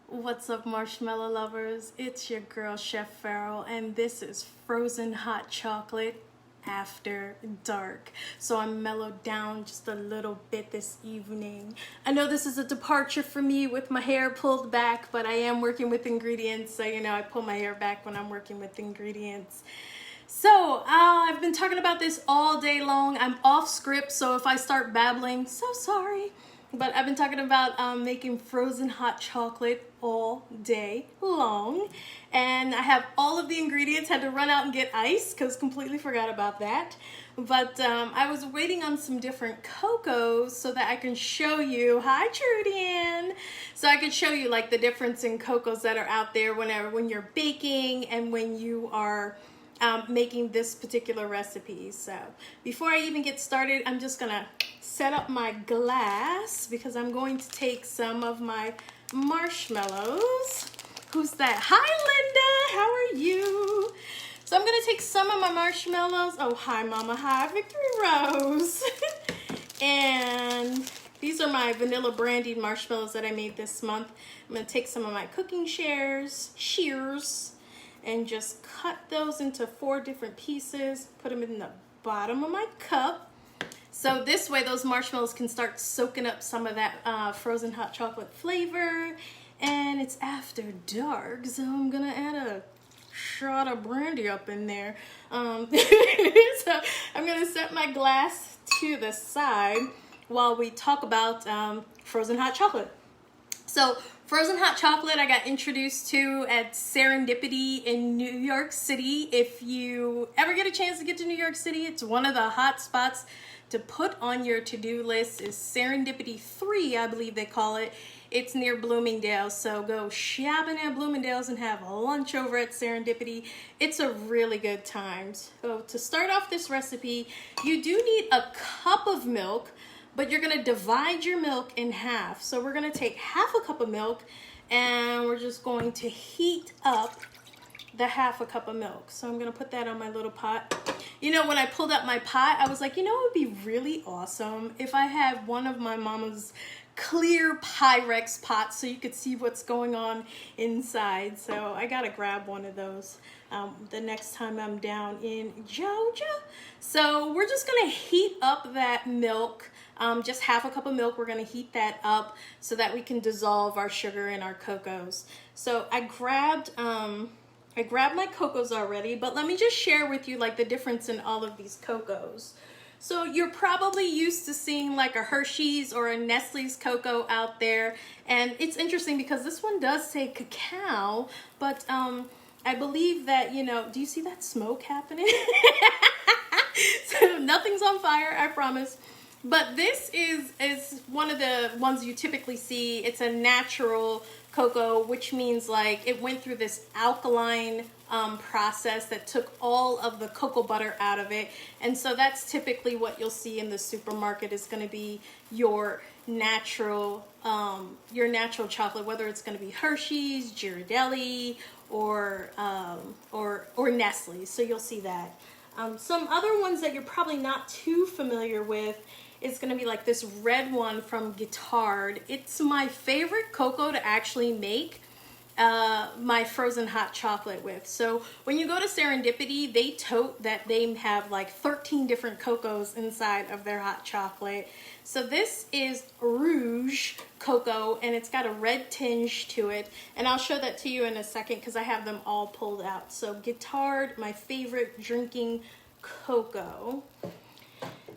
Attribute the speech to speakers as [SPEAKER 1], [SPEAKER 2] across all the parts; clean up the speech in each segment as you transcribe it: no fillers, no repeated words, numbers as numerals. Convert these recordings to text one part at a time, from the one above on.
[SPEAKER 1] What's up, marshmallow lovers? It's your girl, Chef Farrell, and this is frozen hot chocolate after dark. So I'm mellowed down just a little bit this evening. I know this is a departure for me with my hair pulled back, but I am working with ingredients, so you know I pull my hair back when I'm working with ingredients. So I've been talking about this all day long. I'm off script, so if I start babbling, so sorry. But I've been talking about making frozen hot chocolate all day long. And I have all of the ingredients, had to run out and get ice because completely forgot about that. But I was waiting on some different cocos so that I can show you, hi Trudian, so I can show you like the difference in cocos that are out there when you're baking and when you are making this particular recipe. So before I even get started, I'm just gonna set up my glass because I'm going to take some of my marshmallows. Who's that? Hi Linda, how are you? So I'm gonna take some of my marshmallows. Oh, hi Mama, hi Victory Rose. And these are my vanilla brandied marshmallows that I made this month. I'm gonna take some of my cooking shears, and just cut those into 4 different pieces, put them in the bottom of my cup. So this way those marshmallows can start soaking up some of that frozen hot chocolate flavor. And it's after dark, so I'm gonna add a shot of brandy up in there. So I'm gonna set my glass to the side while we talk about frozen hot chocolate. So frozen hot chocolate I got introduced to at Serendipity in New York City. If you ever get a chance to get to New York City, it's one of the hot spots to put on your to-do list. Is Serendipity 3, I believe they call it. It's near Bloomingdale's, so go shopping at Bloomingdale's and have lunch over at Serendipity. It's a really good time. So to start off this recipe, you do need a cup of milk, but you're gonna divide your milk in half. So we're gonna take half a cup of milk and we're just going to heat up the half a cup of milk. So I'm gonna put that on my little pot. You know, when I pulled out my pot, I was like, you know, it would be really awesome if I had one of my mama's clear Pyrex pots so you could see what's going on inside. So I gotta grab one of those the next time I'm down in Georgia. So we're just gonna heat up that milk. Just half a cup of milk, we're gonna heat that up so that we can dissolve our sugar in our cocos. So I grabbed my cocos already, but let me just share with you like the difference in all of these cocos. So you're probably used to seeing like a Hershey's or a Nestle's cocoa out there, and it's interesting because this one does say cacao, but I believe that, you know, do you see that smoke happening? So nothing's on fire, I promise. But this is one of the ones you typically see. It's a natural cocoa, which means like it went through this alkaline process that took all of the cocoa butter out of it. And so that's typically what you'll see in the supermarket is going to be your natural chocolate, whether it's going to be Hershey's, Ghirardelli, or Nestle. So you'll see that. Some other ones that you're probably not too familiar with is going to be like this red one from Guittard. It's my favorite cocoa to actually make my frozen hot chocolate with. So when you go to Serendipity, they tote that they have like 13 different cocos inside of their hot chocolate. So this is Rouge cocoa, and it's got a red tinge to it. And I'll show that to you in a second because I have them all pulled out. So Guittard, my favorite drinking cocoa.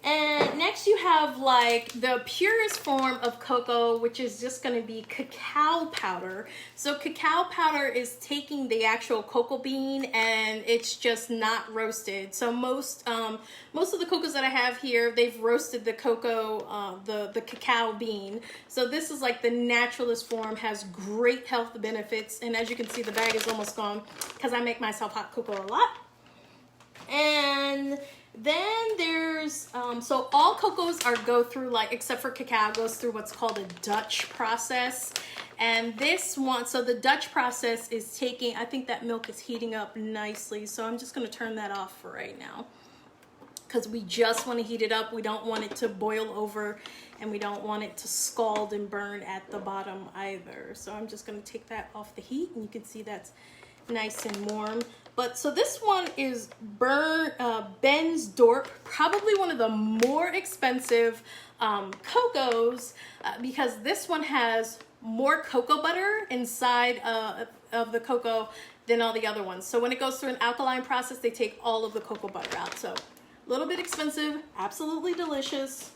[SPEAKER 1] And next you have like the purest form of cocoa, which is just going to be cacao powder. So cacao powder is taking the actual cocoa bean and it's just not roasted. So most of the cocos that I have here, they've roasted the cocoa, the cacao bean. So this is like the naturalist form, has great health benefits. And as you can see, the bag is almost gone because I make myself hot cocoa a lot. And then there's, so all cocos go through, like, except for cacao, goes through what's called a Dutch process. And this one, so the Dutch process is taking, I think that milk is heating up nicely. So I'm just going to turn that off for right now, because we just want to heat it up. We don't want it to boil over and we don't want it to scald and burn at the bottom either. So I'm just gonna take that off the heat, and you can see that's nice and warm. But so this one is Ben's Dorp, probably one of the more expensive cocoas because this one has more cocoa butter inside of the cocoa than all the other ones. So when it goes through an alkaline process, they take all of the cocoa butter out. So a little bit expensive, absolutely delicious.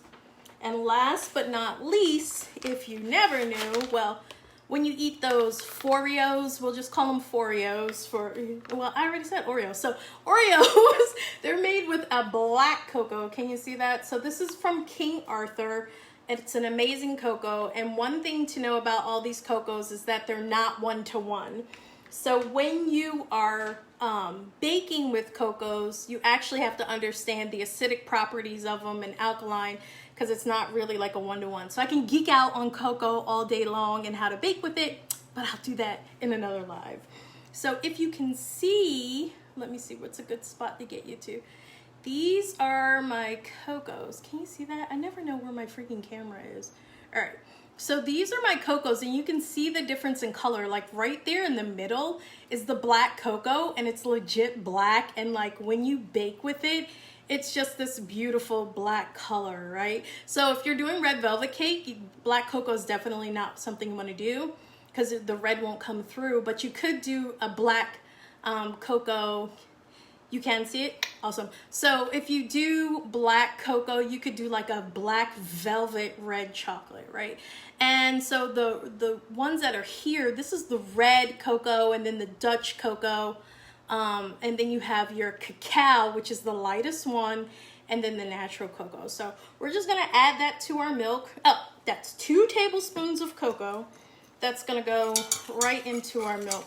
[SPEAKER 1] And last but not least, if you never knew, well, when you eat those Foreos, we'll just call them Foreos well, I already said Oreos. So Oreos, they're made with a black cocoa. Can you see that? So this is from King Arthur. It's an amazing cocoa. And one thing to know about all these cocos is that they're not one-to-one. So when you are baking with cocos, you actually have to understand the acidic properties of them and alkaline, because it's not really like a one-to-one. So I can geek out on cocoa all day long and how to bake with it, but I'll do that in another live. So if you can see, let me see what's a good spot to get you to. These are my cocos. Can you see that? I never know where my freaking camera is. All right, so these are my cocos, and you can see the difference in color. Like right there in the middle is the black cocoa, and it's legit black, and like when you bake with it, it's just this beautiful black color, right? So if you're doing red velvet cake, black cocoa is definitely not something you want to do because the red won't come through, but you could do a black cocoa. You can see it? Awesome. So if you do black cocoa, you could do like a black velvet red chocolate, right? And so the ones that are here, this is the red cocoa, and then the Dutch cocoa, and then you have your cacao, which is the lightest one, and then the natural cocoa. So we're just gonna add that to our milk. Oh, that's 2 tablespoons of cocoa. That's gonna go right into our milk.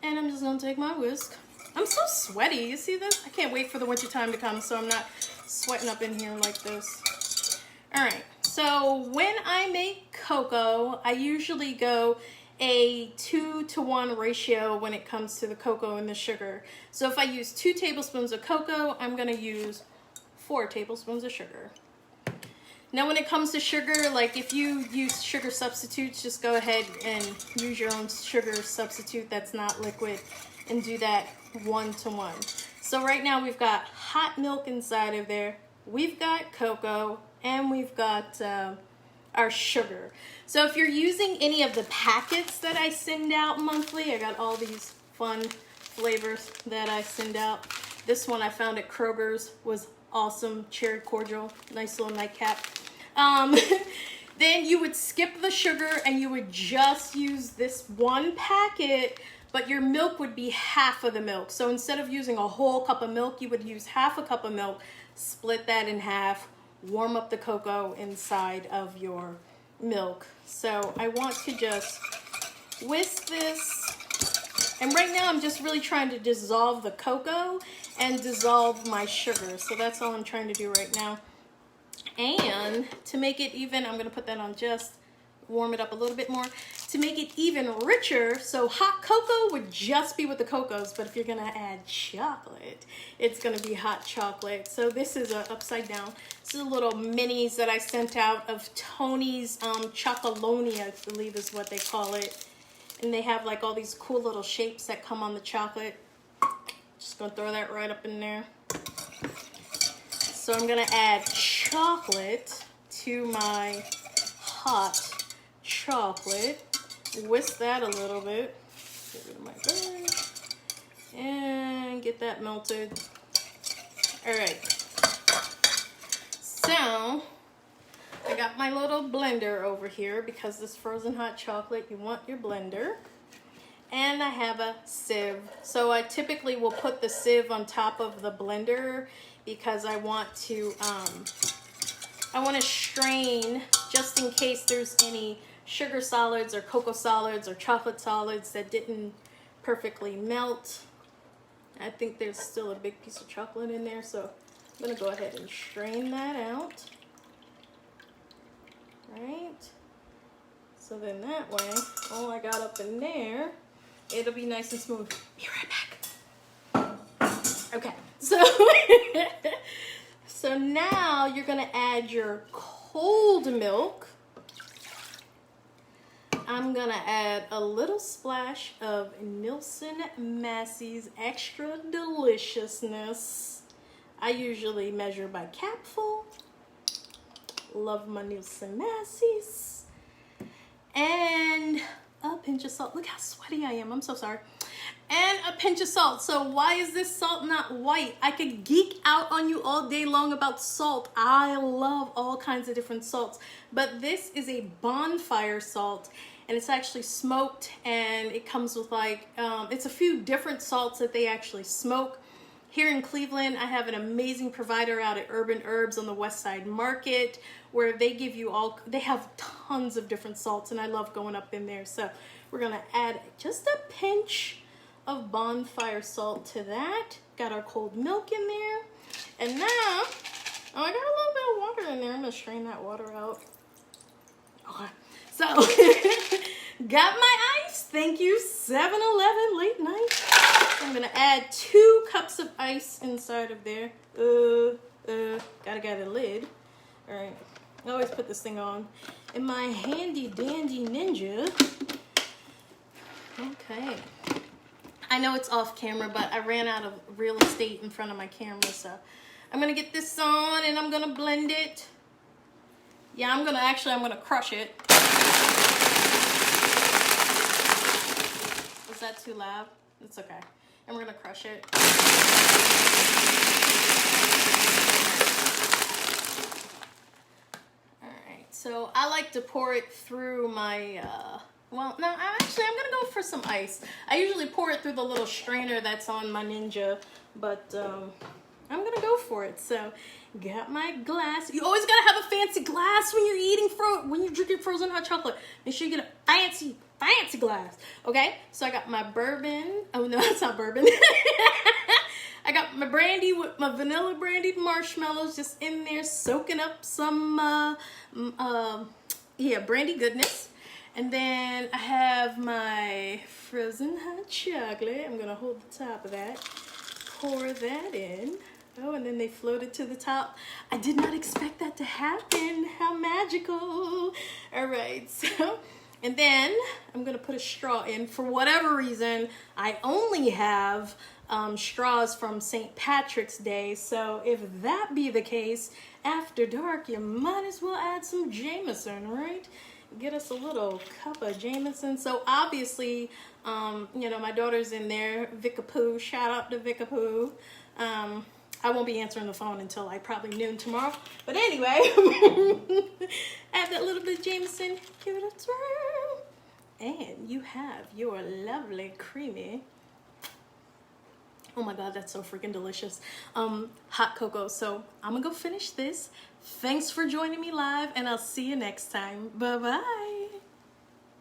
[SPEAKER 1] And I'm just gonna take my whisk. I'm so sweaty, you see this? I can't wait for the winter time to come so I'm not sweating up in here like this. All right, so when I make cocoa, I usually go a 2-to-1 ratio when it comes to the cocoa and the sugar. So if I use 2 tablespoons of cocoa, I'm gonna use 4 tablespoons of sugar. Now when it comes to sugar, like if you use sugar substitutes, just go ahead and use your own sugar substitute that's not liquid and do that 1-to-1. So right now we've got hot milk inside of there, we've got cocoa, and we've got our sugar. So if you're using any of the packets that I send out monthly, I got all these fun flavors that I send out. This one I found at Kroger's was awesome, cherry cordial, nice little nightcap. Then you would skip the sugar and you would just use this one packet, but your milk would be half of the milk. So instead of using a whole cup of milk, you would use half a cup of milk, split that in half, warm up the cocoa inside of your milk. So I want to just whisk this, and right now I'm just really trying to dissolve the cocoa and dissolve my sugar. So that's all I'm trying to do right now. And to make it even, I'm gonna put that on, just warm it up a little bit more to make it even richer. So hot cocoa would just be with the cocos, but if you're gonna add chocolate, it's gonna be hot chocolate. So this is a upside down. This is a little minis that I sent out of Tony's Chocolonely, I believe is what they call it. And they have like all these cool little shapes that come on the chocolate. Just gonna throw that right up in there. So I'm gonna add chocolate to my hot chocolate. Whisk that a little bit. Get rid of my bag. And get that melted. All right. So I got my little blender over here because this frozen hot chocolate, you want your blender. And I have a sieve. So I typically will put the sieve on top of the blender because I want to strain just in case there's any sugar solids or cocoa solids or chocolate solids that didn't perfectly melt. I think there's still a big piece of chocolate in there, so I'm gonna go ahead and strain that out. Right? So then that way, all I got up in there, it'll be nice and smooth. Be right back. Okay, so So now you're gonna add your cold milk. I'm gonna add a little splash of Nielsen Massey's Extra Deliciousness. I usually measure by capful. Love my Nielsen Massey's. And a pinch of salt. Look how sweaty I am. I'm so sorry. And a pinch of salt. So why is this salt not white? I could geek out on you all day long about salt. I love all kinds of different salts. But this is a bonfire salt. And it's actually smoked. And it comes with like, it's a few different salts that they actually smoke. Here in Cleveland, I have an amazing provider out at Urban Herbs on the West Side Market where they give you all, they have tons of different salts and I love going up in there. So we're gonna add just a pinch of bonfire salt to that. Got our cold milk in there. And now, oh, I got a little bit of water in there. I'm gonna strain that water out. Okay. So, got my ice. Thank you, 7-Eleven late night. I'm gonna add 2 cups of ice inside of there. Gotta get a lid. All right, I always put this thing on. And my handy dandy Ninja. Okay. I know it's off camera, but I ran out of real estate in front of my camera, so I'm gonna get this on and I'm gonna blend it. Yeah, I'm gonna crush it. Was that too loud? It's okay. And we're gonna crush it. All right, so I like to pour it through my, well, no, actually I'm gonna go for some ice. I usually pour it through the little strainer that's on my Ninja, but I'm gonna go for it. So, got my glass. You always gotta have a fancy glass when you're eating, when you're drinking frozen hot chocolate. Make sure you get a fancy glass. Okay, so I got my bourbon. Oh no, it's not bourbon. I got my brandy with my vanilla brandied marshmallows just in there, soaking up some brandy goodness. And then I have my frozen hot chocolate. I'm gonna hold the top of that, pour that in. Oh, and then they floated to the top. I did not expect that to happen. How magical. All right, so, and then I'm gonna put a straw in. For whatever reason, I only have straws from St. Patrick's Day. So if that be the case, after dark, you might as well add some Jameson, right? Get us a little cup of Jameson. So obviously, you know, my daughter's in there, Vicapoo, shout out to Vicapoo. I won't be answering the phone until like probably noon tomorrow. But anyway, add that little bit of Jameson, give it a twirl. And you have your lovely creamy, oh my God, that's so freaking delicious, hot cocoa. So I'm gonna go finish this. Thanks for joining me live and I'll see you next time. Bye-bye.